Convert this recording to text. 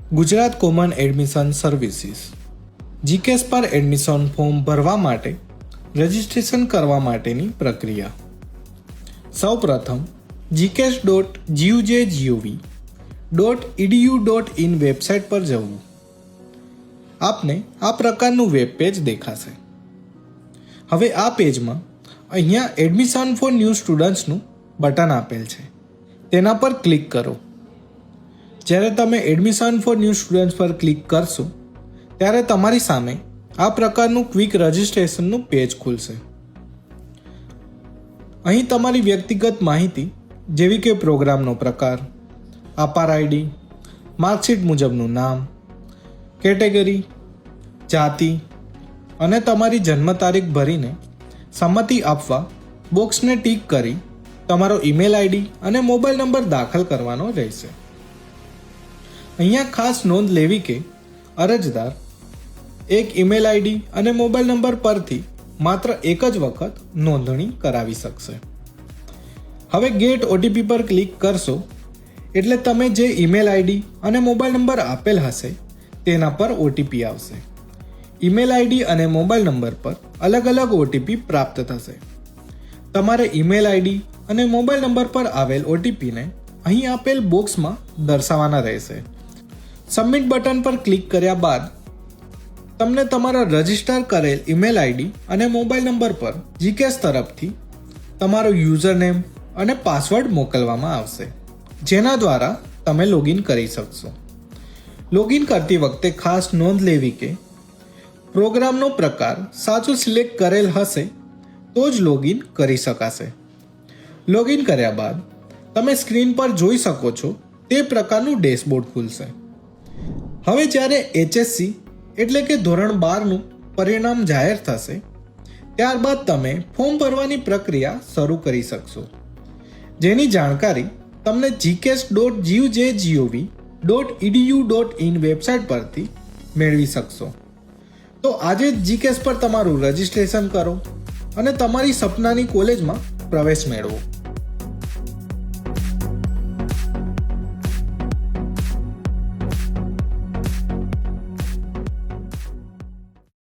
Gujarat common admission services GKS પર admission form ભરવા માટે રજિસ્ટ્રેશન કરવા માટેની પ્રક્રિયા. સૌપ્રથમ gks.gujgov.edu.in વેબસાઇટ પર જવું. આપને આ પ્રકારનું વેબ પેજ દેખાશે. હવે આ પેજમાં અહીંયા એડમિશન ફોર ન્યૂ સ્ટુડન્ટ્સનું બટન આપેલ છે, તેના પર ક્લિક કરો. જ્યારે તમે એડમિશન ફોર ન્યૂ સ્ટુડન્ટ્સ પર ક્લિક કરશો ત્યારે તમારી સામે આ પ્રકારનું ક્વિક રજિસ્ટ્રેશનનું પેજ ખુલશે. અહીં તમારી વ્યક્તિગત માહિતી જેવી કે પ્રોગ્રામનો પ્રકાર, અપાર આઈડી, માર્કશીટ મુજબનું નામ, કેટેગરી, જાતિ અને તમારી જન્મ તારીખ ભરીને સંમતિ આપવા બોક્સને ટીક કરી તમારો ઈમેલ આઈડી અને મોબાઈલ નંબર દાખલ કરવાનો રહેશે. અહીંયા ખાસ નોંધ લેવી કે અરજદાર એક ઈમેલ આઈડી અને મોબાઈલ નંબર પરથી માત્ર એક જ વખત નોંધણી કરાવી શકશે. હવે ગેટ ઓટીપી પર ક્લિક કરશો એટલે તમે જે ઈમેલ આઈડી અને મોબાઈલ નંબર આપેલ હશે તેના પર ઓટીપી આવશે. ઈમેલ આઈડી અને મોબાઈલ નંબર પર અલગ અલગ ઓટીપી પ્રાપ્ત થશે. તમારે ઈમેલ આઈડી અને મોબાઈલ નંબર પર આવેલ ઓટીપીને અહીં આપેલ બોક્સમાં દર્શાવવાના રહેશે. સબમિટ બટન પર ક્લિક કર્યા બાદ તમને તમારા રજિસ્ટર કરેલ ઈમેલ આઈડી અને મોબાઈલ નંબર પર જીકેએસ તરફથી તમારો યુઝરનેમ અને પાસવર્ડ મોકલવામાં આવશે, જેના દ્વારા તમે લોગિન કરી શકશો. લોગિન કરતી વખતે ખાસ નોંધ લેવી કે પ્રોગ્રામનો પ્રકાર સાચો સિલેક્ટ કરેલ હશે તો જ લોગિન કરી શકાશે. લોગિન કર્યા બાદ તમે સ્ક્રીન પર જોઈ શકો છો તે પ્રકારનું ડેશબોર્ડ ખુલશે. હવે જ્યારે એચએસસી એટલે કે ધોરણ 12નું પરિણામ જાહેર થશે ત્યારબાદ તમે ફોર્મ ભરવાની પ્રક્રિયા શરૂ કરી શકશો, જેની જાણકારી તમને gks.gujgov.edu.in વેબસાઇટ પરથી મેળવી શકશો. તો આજે જ જીકેએસ પર તમારું રજિસ્ટ્રેશન કરો અને તમારી સપનાની કોલેજમાં પ્રવેશ મેળવો.